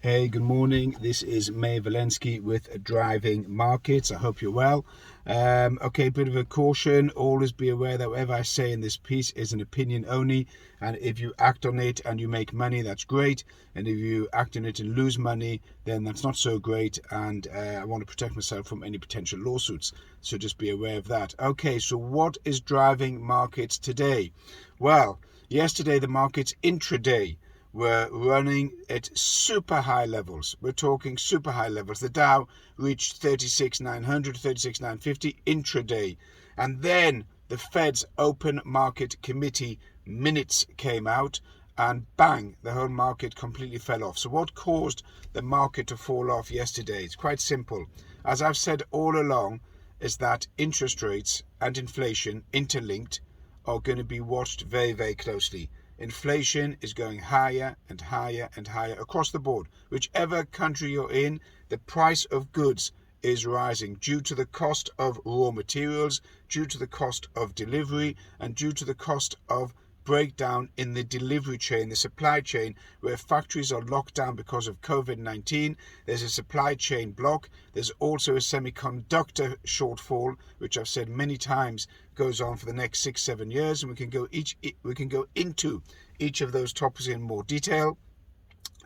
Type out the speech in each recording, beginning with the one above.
Hey, good morning. This is May Valensky with Driving Markets. I hope you're well. Okay, bit of a caution. Always be aware that whatever I say in this piece is an opinion only. And if you act on it and you make money, that's great. And if you act on it and lose money, then that's not so great. And I want to protect myself from any potential lawsuits. So just be aware of that. Okay, so what is driving markets today? Well, yesterday the markets intraday were running at super high levels. We're talking super high levels. The Dow reached 36,900, 36,950 intraday. And then the Fed's open market committee minutes came out and bang, the whole market completely fell off. So what caused the market to fall off yesterday? It's quite simple. As I've said all along, is that interest rates and inflation interlinked are going to be watched very, very closely. Inflation is going higher and higher and higher across the board. Whichever country you're in, the price of goods is rising due to the cost of raw materials, due to the cost of delivery, and due to the cost of breakdown in the delivery chain, the supply chain, where factories are locked down because of COVID-19. There's a supply chain block. There's also a semiconductor shortfall, which I've said many times goes on for the next 6-7 years, and we can go into each of those topics in more detail.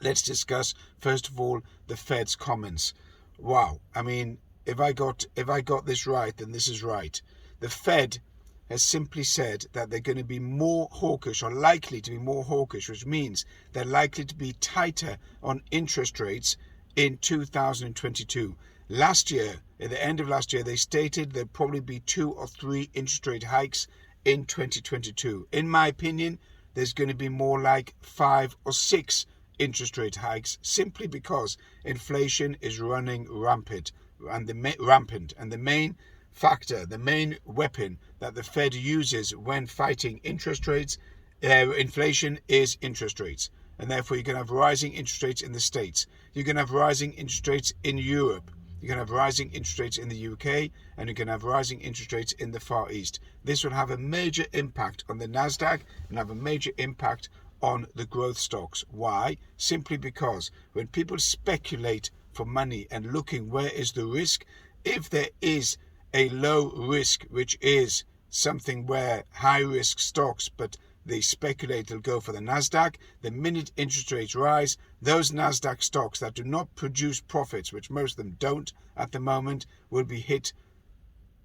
Let's discuss first of all the Fed's comments. Wow, I mean, if I got this right, then this is right. The Fed has simply said that they're going to be more hawkish, or likely to be more hawkish, which means they're likely to be tighter on interest rates in 2022. Last year, at the end of last year, they stated there'd probably be 2 or 3 interest rate hikes in 2022. In my opinion, there's going to be more like 5 or 6 interest rate hikes, simply because inflation is running rampant, and the main factor, the main weapon that the Fed uses when fighting inflation is interest rates. And therefore you're going to have rising interest rates in the States. You're going to have rising interest rates in Europe. You're going to have rising interest rates in the UK, and you're going to have rising interest rates in the Far East. This will have a major impact on the Nasdaq and have a major impact on the growth stocks. Why? Simply because when people speculate for money and looking where is the risk, if there is a low risk, which is something where high risk stocks, but they speculate they'll go for the Nasdaq. The minute interest rates rise, those Nasdaq stocks that do not produce profits, which most of them don't at the moment, will be hit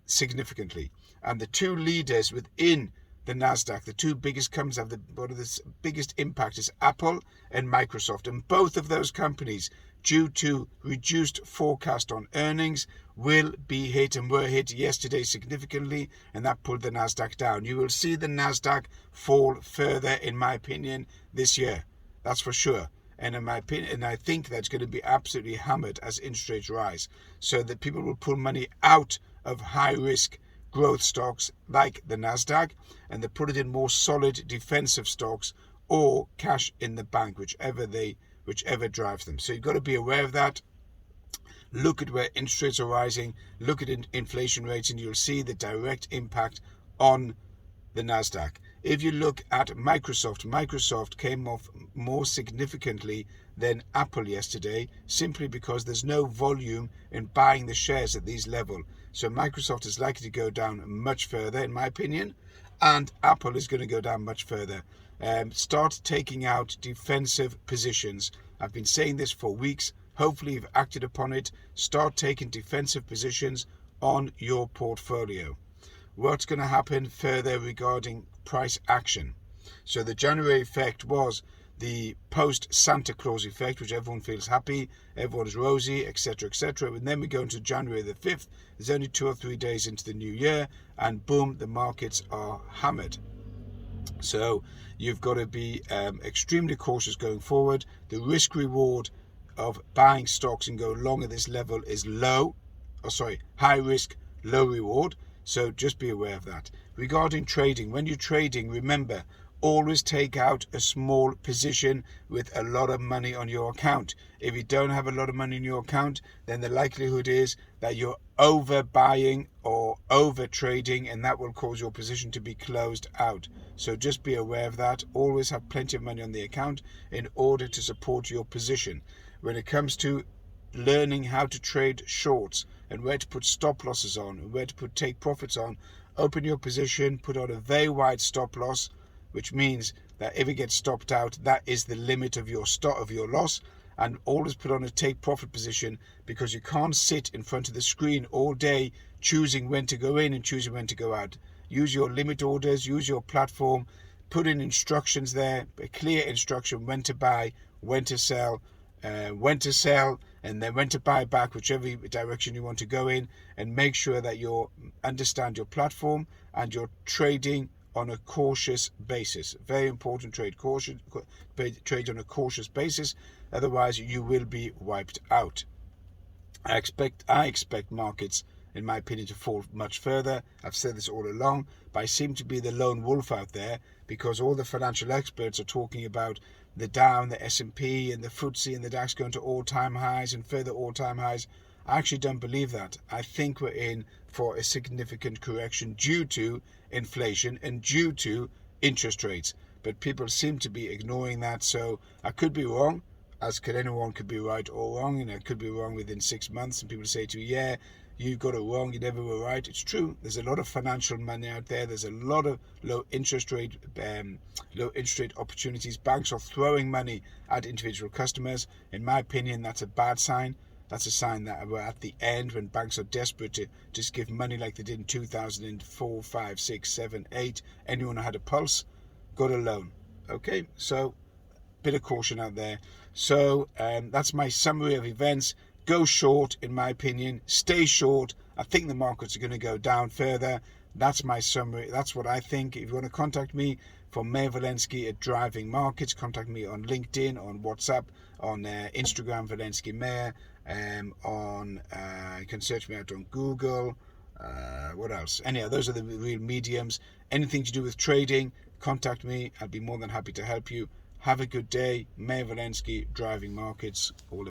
significantly. And the two leaders within the Nasdaq, the two biggest companies have one of the biggest impact is Apple and Microsoft, and both of those companies, due to reduced forecast on earnings, will be hit and were hit yesterday significantly, and that pulled the Nasdaq down. You will see the Nasdaq fall further, in my opinion, this year. That's for sure. And in my opinion, and I think that's going to be absolutely hammered as interest rates rise, so that people will pull money out of high risk growth stocks like the Nasdaq, and they put it in more solid defensive stocks or cash in the bank, whichever drives them. So you've got to be aware of that. Look at where interest rates are rising, look at inflation rates, and you'll see the direct impact on the Nasdaq. If you look at Microsoft came off more significantly than Apple yesterday, simply because there's no volume in buying the shares at these levels. So Microsoft is likely to go down much further, in my opinion, and Apple is going to go down much further. Start taking out defensive positions. I've been saying this for weeks. Hopefully you've acted upon it. Start taking defensive positions on your portfolio. What's going to happen further regarding price action? So the January effect was the post-Santa Claus effect, which everyone feels happy, everyone is rosy, etc., etc. And then we go into January the 5th. There's only 2 or 3 days into the new year, and boom, the markets are hammered. So you've got to be extremely cautious going forward. The risk reward of buying stocks and going long at this level is high risk, low reward. So just be aware of that. Regarding trading, when you're trading, remember, always take out a small position with a lot of money on your account. If you don't have a lot of money in your account, then the likelihood is that you're overbuying or over trading, and that will cause your position to be closed out. So just be aware of that. Always have plenty of money on the account in order to support your position. when it comes to learning how to trade shorts and where to put stop losses on and where to put take profits on. Open your position, put on a very wide stop loss, which means that if it gets stopped out, that is the limit of your loss. And always put on a take profit position, because you can't sit in front of the screen all day choosing when to go in and choosing when to go out. Use your limit orders, use your platform, put in instructions there, a clear instruction when to buy, when to sell, and then when to buy back, whichever direction you want to go in, and make sure that you understand your platform and you're trading on a cautious basis. Very important, trade on a cautious basis, otherwise you will be wiped out. I expect markets, in my opinion, to fall much further. I've said this all along, but I seem to be the lone wolf out there, because all the financial experts are talking about the Dow and the S&P and the FTSE and the DAX going to all-time highs and further all-time highs. I actually don't believe that. I think we're in for a significant correction due to inflation and due to interest rates. But people seem to be ignoring that, so I could be wrong, as could anyone could be right or wrong. I could be wrong within 6 months, and people say to you, yeah, you got it wrong, you never were right. It's true. There's a lot of financial money out there. There's a lot of low interest rate opportunities. Banks are throwing money at individual customers. In my opinion, that's a bad sign. That's a sign that we're at the end, when banks are desperate to just give money like they did in 2004, 5, 6, 7, 8. Anyone who had a pulse got a loan. Okay, so bit of caution out there. So that's my summary of events. Go short, in my opinion. Stay short. I think the markets are going to go down further. That's my summary. That's what I think. If you want to contact me from Meir Walensky at Driving Markets, contact me on LinkedIn, on WhatsApp, on Instagram, Walensky Meir. You can search me out on Google. What else? Anyhow, those are the real mediums. Anything to do with trading, contact me. I'd be more than happy to help you. Have a good day. Meir Walensky, Driving Markets. All